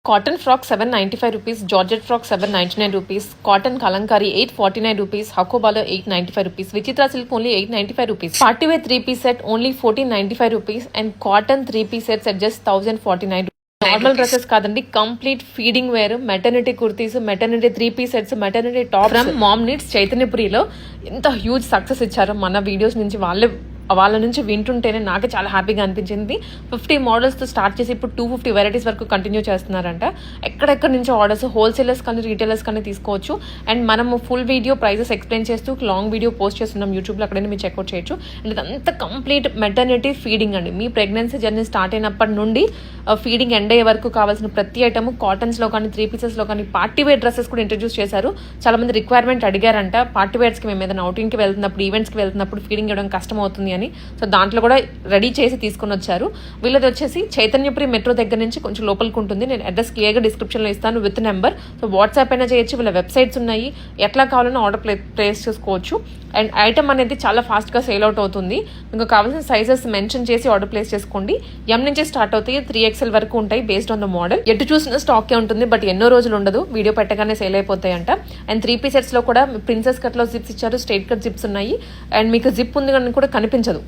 Cotton frock 795 rupees, Georgette frock 799 rupees, cotton kalamkari 849 rupees, Hakobalo 895 rupees, Vichitra silk only 895 rupees, party wear 3-piece set only 1495 rupees, and cotton 3-piece sets at just 1049 rupees. Normal dresses కాదండి, complete feeding wear, maternity kurtis, maternity 3-piece sets, maternity top from Mom Needs చైతన్యపురిలో ఎంత huge success ఇచ్చారో మన videos నుంచి వాళ్ళ నుంచి వింటుంటేనే నాకు చాలా హ్యాపీగా అనిపించింది. 50 మోడల్స్తో స్టార్ట్ చేసి ఇప్పుడు 250 వెరైటీస్ వరకు కంటిన్యూ చేస్తున్నారంట. ఎక్కడెక్కడి నుంచి ఆర్డర్స్, హోల్సేలర్స్ కానీ రీటైలర్స్ కానీ తీసుకోవచ్చు. అండ్ మనము ఫుల్ వీడియో ప్రైజెస్ ఎక్స్ప్లెయిన్ చేస్తూ లాంగ్ వీడియో పోస్ట్ చేస్తున్నాం యూట్యూబ్లో, అక్కడైనా మీరు చెక్అవుట్ చేయొచ్చు. అండ్ ఇదంతా కంప్లీట్ మెటర్నిటీ ఫీడింగ్ అండి. మీ ప్రెగ్నెన్సీ జర్నీ స్టార్ట్ అయినప్పటి నుండి ఫీడింగ్ ఎండ్ అయ్యే వరకు కావాల్సిన ప్రతి ఐటమ్ కాటన్స్లో కానీ 3-piecesలో కానీ పార్టీ వేర్ డ్రెస్సెస్ కూడా ఇంట్రడ్యూస్ చేశారు. చాలా మంది రిక్వైర్మెంట్ అడిగారంట, పార్టీ వేర్స్కి మేము ఏదైనా అవుటింగ్కి వెళ్తున్నప్పుడు, ఈవెంట్స్కి వెళ్తున్నప్పుడు ఫీడింగ్ ఇవ్వడం కష్టం అవుతుంది అని. సో దాంట్లో కూడా రెడీ చేసి తీసుకొని వచ్చారు. వీళ్ళది వచ్చేసి చైతన్యపురి మెట్రో దగ్గర నుంచి కొంచెం లోపలికి ఉంటుంది. నేను అడ్రస్ క్లియర్గా డిస్క్రిప్షన్లో ఇస్తాను విత్ నెంబర్. సో వాట్సాప్ అయినా చేయొచ్చు, వీళ్ళ వెబ్సైట్స్ ఉన్నాయి, ఎట్లా కావాలన్నా ఆర్డర్ ప్లేస్ చేసుకోవచ్చు. అండ్ ఐటమ్ అనేది చాలా ఫాస్ట్గా సేల్ అవుట్ అవుతుంది. మీకు కావాల్సిన సైజెస్ మెన్షన్ చేసి ఆర్డర్ ప్లేస్ చేసుకోండి. ఎం నుంచి స్టార్ట్ అవుతాయి, 3XL వరకు ఉంటాయి బేస్డ్ ఆన్ ద మోడల్. ఎటు చూసిన స్టాకే ఉంటుంది, బట్ ఎన్నో రోజులు ఉండదు, వీడియో పెట్టగానే సేల్ అయిపోతాయి అంట. అండ్ 3-piece సెట్స్లో కూడా ప్రిన్సెస్ కట్లో జిప్స్ ఇచ్చారు, స్ట్రైట్ కట్ జిప్స్ ఉన్నాయి. అండ్ మీకు జిప్ ఉంది కానీ కూడా కనిపించదు.